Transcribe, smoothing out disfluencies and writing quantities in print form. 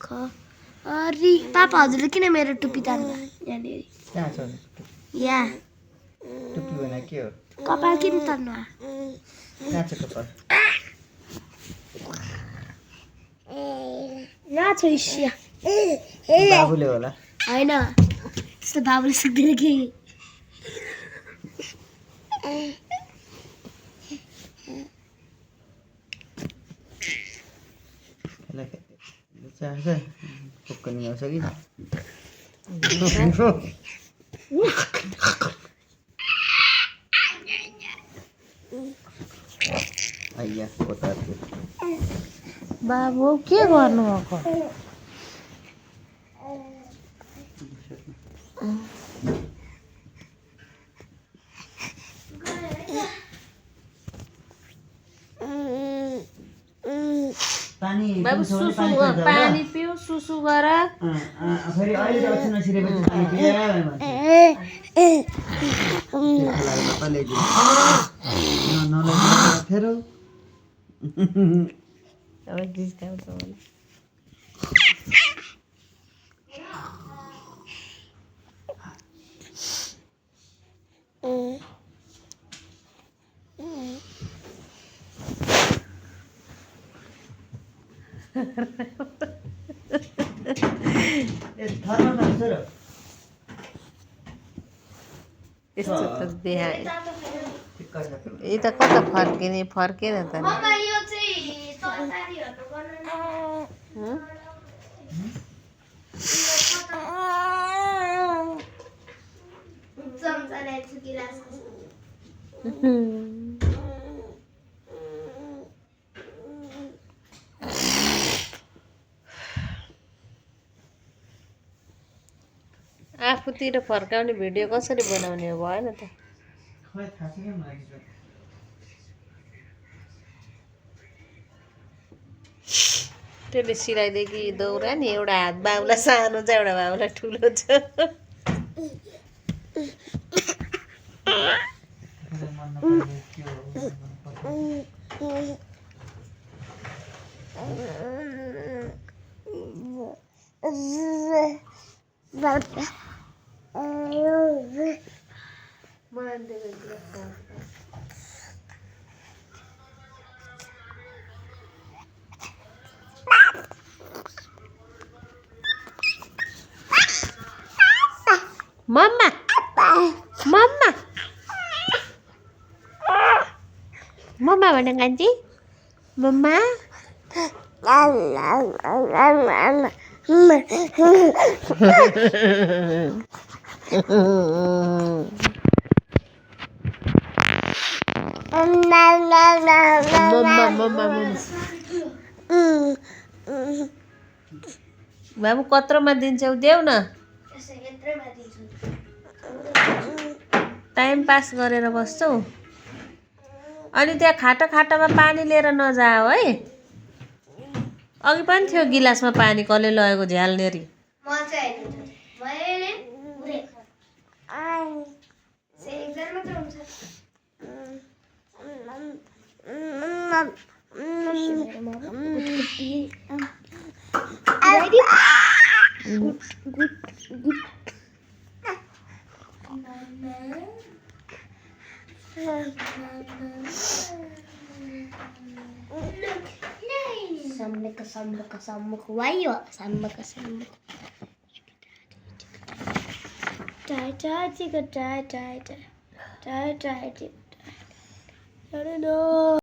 अरे पापा हजुरले किन मेरो टुप्पी तान्नु यहाँनिर कहाँ छ यहाँ टुप्पी भने के हो कपाल किन तान्नु कहाँ छ कपाल यहाँ छ इसिया बाबुले होला होइन त्यस्तो बाबुले सिक्दैन कि चाहन्छ पक्कनी आउँछ कि आइया पोता बाबु के गर्नुभएको बाबु सुसु पानी पिउ सुसु गर फेरि अहिले त अछिन छिरेपछि पानी पिए फेरि अब जिस्काउँछ होला यस्तो त देखाए यी त कता फर्किने फर्केन त मम्मा यो चाहिँ तरकारीहरु बनाउनु चम्चा ल्याएको गिलासको आफूतिर फर्काउने भिडियो कसरी बनाउने हो भएन त त्यसले सिलाइदिएकी दौरा नि एउटा हात बाबुलाई सानो छ एउटा बाबुलाई ठुलो छ मम्मा मम्मा मम्मा भने कान्छी मम्मा बाबु कत्रोमा दिन्छौ देऊ न टाइम पास गरेर बस्छौ अनि त्यहाँ खाटा खाटामा पानी लिएर नजाऊ है अघि पनि थियो गिलासमा पानी कसले लगेको झ्यालनेरी Sambak wayo sambak die. I don't know.